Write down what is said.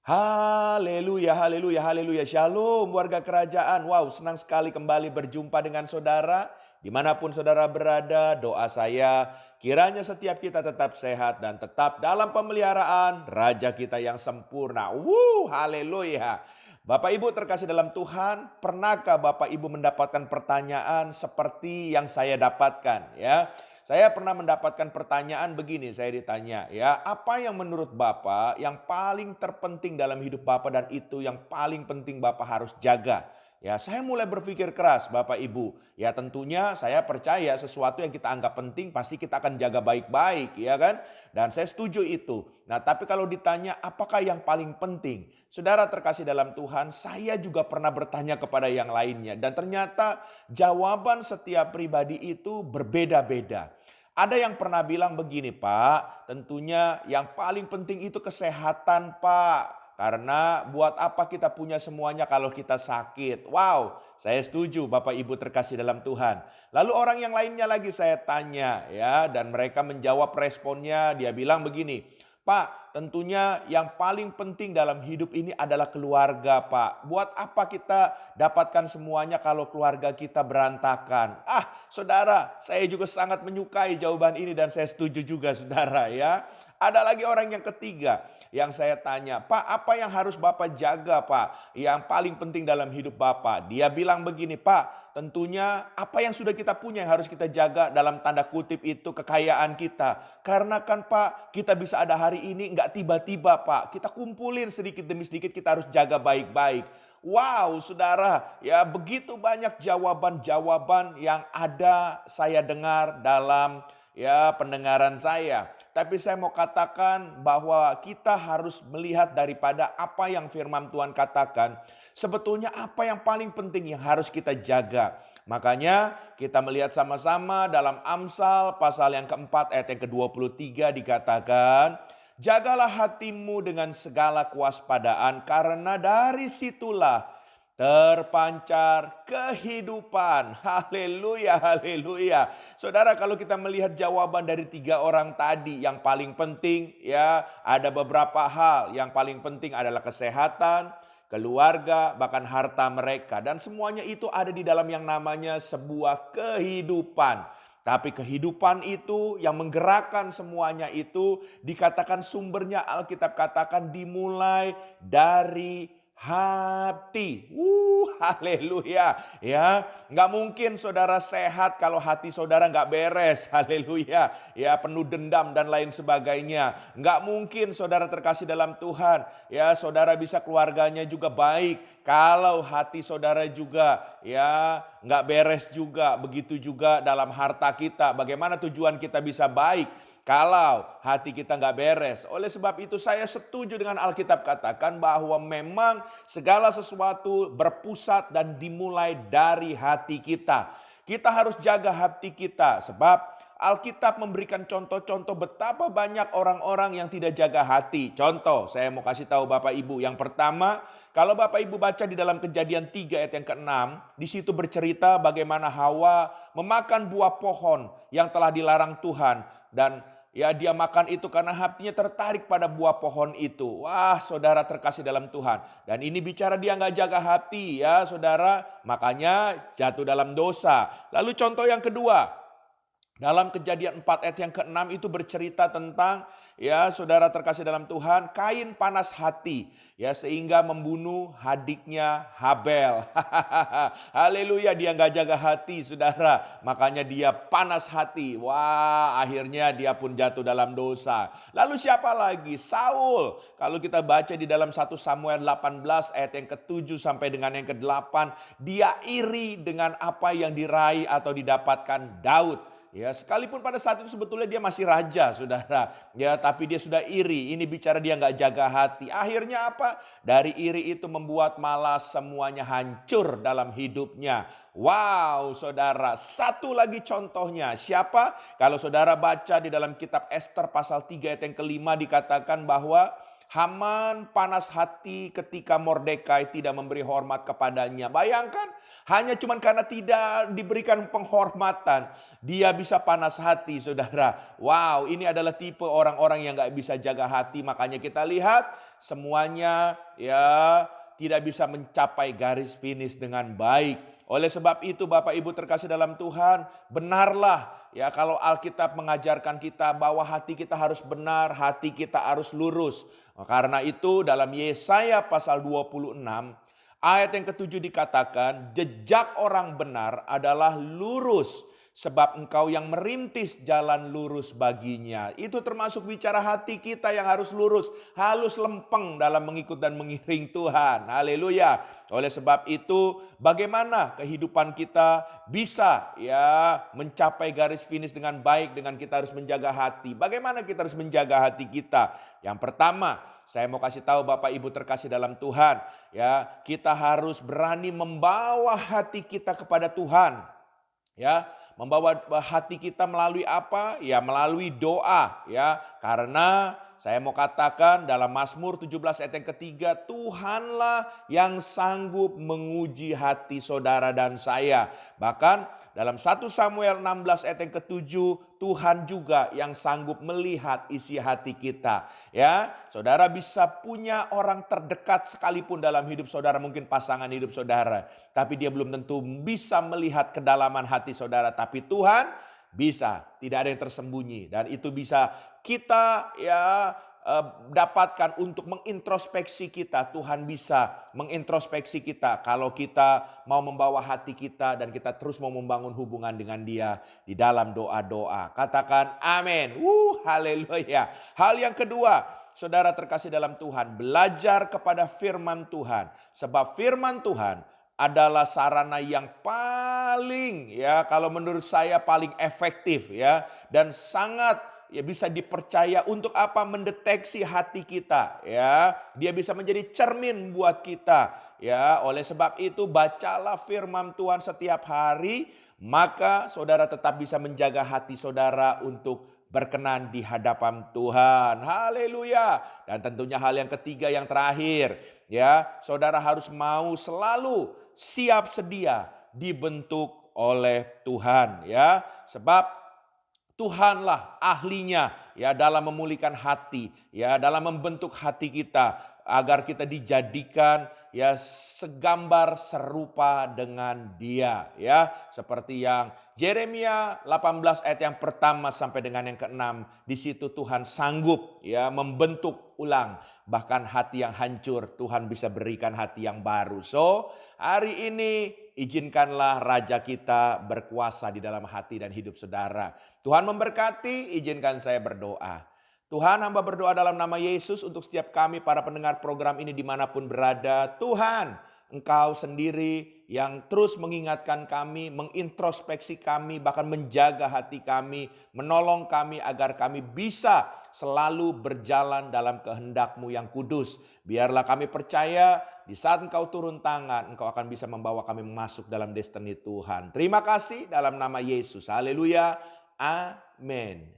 Haleluya, haleluya, haleluya. Shalom warga kerajaan. Wow, senang sekali kembali berjumpa dengan saudara. Dimanapun saudara berada, doa saya kiranya setiap kita tetap sehat dan tetap dalam pemeliharaan Raja kita yang sempurna. Haleluya. Bapak Ibu terkasih dalam Tuhan, pernahkah Bapak Ibu mendapatkan pertanyaan seperti yang saya dapatkan ya? Saya pernah mendapatkan pertanyaan begini, saya ditanya ya, apa yang menurut Bapak yang paling terpenting dalam hidup Bapak dan itu yang paling penting Bapak harus jaga? Ya, saya mulai berpikir keras Bapak Ibu. Ya tentunya saya percaya sesuatu yang kita anggap penting pasti kita akan jaga baik-baik, ya kan? Dan saya setuju itu. Nah, tapi kalau ditanya apakah yang paling penting? Saudara terkasih dalam Tuhan, saya juga pernah bertanya kepada yang lainnya dan ternyata jawaban setiap pribadi itu berbeda-beda. Ada yang pernah bilang begini, Pak, tentunya yang paling penting itu kesehatan, Pak. Karena buat apa kita punya semuanya kalau kita sakit? Wow, saya setuju Bapak Ibu terkasih dalam Tuhan. Lalu orang yang lainnya lagi saya tanya ya, dan mereka menjawab responnya, dia bilang begini, Pak, tentunya yang paling penting dalam hidup ini adalah keluarga, Pak. Buat apa kita dapatkan semuanya kalau keluarga kita berantakan? Saudara, saya juga sangat menyukai jawaban ini dan saya setuju juga, saudara ya. Ada lagi orang yang ketiga yang saya tanya, Pak, apa yang harus Bapak jaga, Pak? Yang paling penting dalam hidup Bapak. Dia bilang begini, Pak, tentunya apa yang sudah kita punya yang harus kita jaga dalam tanda kutip itu kekayaan kita. Karena kan Pak, kita bisa ada hari ini nggak tiba-tiba Pak. Kita kumpulin sedikit demi sedikit, kita harus jaga baik-baik. Wow, saudara, ya begitu banyak jawaban-jawaban yang ada saya dengar dalam pendengaran saya. Tapi saya mau katakan bahwa kita harus melihat daripada apa yang firman Tuhan katakan. Sebetulnya apa yang paling penting yang harus kita jaga. Makanya kita melihat sama-sama dalam Amsal pasal yang keempat ayat yang ke-23 dikatakan, jagalah hatimu dengan segala kewaspadaan karena dari situlah terpancar kehidupan. Haleluya, haleluya. Saudara, kalau kita melihat jawaban dari tiga orang tadi, yang paling penting ya ada beberapa hal. Yang paling penting adalah kesehatan, keluarga, bahkan harta mereka. Dan semuanya itu ada di dalam yang namanya sebuah kehidupan. Tapi kehidupan itu yang menggerakkan semuanya itu dikatakan sumbernya Alkitab katakan dimulai dari hati. Haleluya. Ya, nggak mungkin saudara sehat kalau hati saudara nggak beres. Haleluya. Ya, penuh dendam dan lain sebagainya. Nggak mungkin saudara terkasih dalam Tuhan. Ya, saudara bisa keluarganya juga baik kalau hati saudara juga ya nggak beres juga. Begitu juga dalam harta kita. Bagaimana tujuan kita bisa baik kalau hati kita nggak beres? Oleh sebab itu saya setuju dengan Alkitab katakan bahwa memang segala sesuatu berpusat dan dimulai dari hati kita. Kita harus jaga hati kita sebab Alkitab memberikan contoh-contoh betapa banyak orang-orang yang tidak jaga hati. Contoh, saya mau kasih tahu Bapak Ibu. Yang pertama, kalau Bapak Ibu baca di dalam Kejadian 3 ayat yang ke-6, di situ bercerita bagaimana Hawa memakan buah pohon yang telah dilarang Tuhan dan dia makan itu karena hatinya tertarik pada buah pohon itu. Wah, saudara terkasih dalam Tuhan. Dan ini bicara dia nggak jaga hati ya saudara. Makanya jatuh dalam dosa. Lalu contoh yang kedua. Dalam Kejadian 4 ayat yang ke-6 itu bercerita tentang saudara terkasih dalam Tuhan, Kain panas hati sehingga membunuh adiknya Habel. Haleluya, dia nggak jaga hati saudara, makanya dia panas hati. Wah, akhirnya dia pun jatuh dalam dosa. Lalu siapa lagi? Saul. Kalau kita baca di dalam 1 Samuel 18 ayat yang ke-7 sampai dengan yang ke-8, dia iri dengan apa yang diraih atau didapatkan Daud. Ya, sekalipun pada saat itu sebetulnya dia masih raja, saudara. Ya, tapi dia sudah iri. Ini bicara dia nggak jaga hati. Akhirnya apa? Dari iri itu membuat malas semuanya hancur dalam hidupnya. Wow, saudara. Satu lagi contohnya. Siapa? Kalau saudara baca di dalam kitab Ester pasal 3 ayat yang ke-5 dikatakan bahwa Haman panas hati ketika Mordekai tidak memberi hormat kepadanya. Bayangkan, hanya cuma karena tidak diberikan penghormatan, dia bisa panas hati, saudara. Wow, ini adalah tipe orang-orang yang gak bisa jaga hati. Makanya kita lihat semuanya ya tidak bisa mencapai garis finish dengan baik. Oleh sebab itu Bapak Ibu terkasih dalam Tuhan, benarlah ya kalau Alkitab mengajarkan kita bahwa hati kita harus benar, hati kita harus lurus. Karena itu dalam Yesaya pasal 26 ayat yang ketujuh dikatakan, jejak orang benar adalah lurus, sebab engkau yang merintis jalan lurus baginya. Itu termasuk bicara hati kita yang harus lurus, halus lempeng dalam mengikut dan mengiring Tuhan. Haleluya. Oleh sebab itu, bagaimana kehidupan kita bisa ya mencapai garis finish dengan baik dengan kita harus menjaga hati. Bagaimana kita harus menjaga hati kita? Yang pertama, saya mau kasih tahu Bapak Ibu terkasih dalam Tuhan, ya, kita harus berani membawa hati kita kepada Tuhan. Ya, membawa hati kita melalui apa? Ya, melalui doa, ya. Karena saya mau katakan dalam Mazmur 17 ayat yang ketiga, Tuhanlah yang sanggup menguji hati saudara dan saya. Bahkan dalam 1 Samuel 16 ayat yang ketujuh, Tuhan juga yang sanggup melihat isi hati kita. Ya, saudara bisa punya orang terdekat sekalipun dalam hidup saudara, mungkin pasangan hidup saudara, tapi dia belum tentu bisa melihat kedalaman hati saudara. Tapi Tuhan bisa, tidak ada yang tersembunyi, dan itu bisa kita ya dapatkan untuk mengintrospeksi kita. Tuhan bisa mengintrospeksi kita kalau kita mau membawa hati kita dan kita terus mau membangun hubungan dengan Dia di dalam doa-doa. Katakan amin. Haleluya. Hal yang kedua, saudara terkasih dalam Tuhan, belajar kepada firman Tuhan. Sebab firman Tuhan adalah sarana yang paling ya kalau menurut saya paling efektif ya dan sangat ya bisa dipercaya untuk apa? Mendeteksi hati kita ya. Dia bisa menjadi cermin buat kita ya. Oleh sebab itu bacalah firman Tuhan setiap hari, maka saudara tetap bisa menjaga hati saudara untuk berkenan di hadapan Tuhan. Haleluya. Dan tentunya hal yang ketiga yang terakhir ya, saudara harus mau selalu siap sedia dibentuk oleh Tuhan ya. Sebab Tuhanlah ahlinya ya dalam memulihkan hati, ya dalam membentuk hati kita agar kita dijadikan ya segambar serupa dengan Dia ya. Seperti yang Yeremia 18 ayat yang pertama sampai dengan yang keenam, di situ Tuhan sanggup ya membentuk ulang bahkan hati yang hancur, Tuhan bisa berikan hati yang baru. So, hari ini izinkanlah Raja kita berkuasa di dalam hati dan hidup saudara. Tuhan memberkati, izinkan saya berdoa. Tuhan, hamba berdoa dalam nama Yesus untuk setiap kami para pendengar program ini dimanapun berada. Tuhan, Engkau sendiri yang terus mengingatkan kami, mengintrospeksi kami, bahkan menjaga hati kami, menolong kami agar kami bisa selalu berjalan dalam kehendak-Mu yang kudus. Biarlah kami percaya di saat Engkau turun tangan, Engkau akan bisa membawa kami masuk dalam destiny Tuhan. Terima kasih dalam nama Yesus. Haleluya. Amin.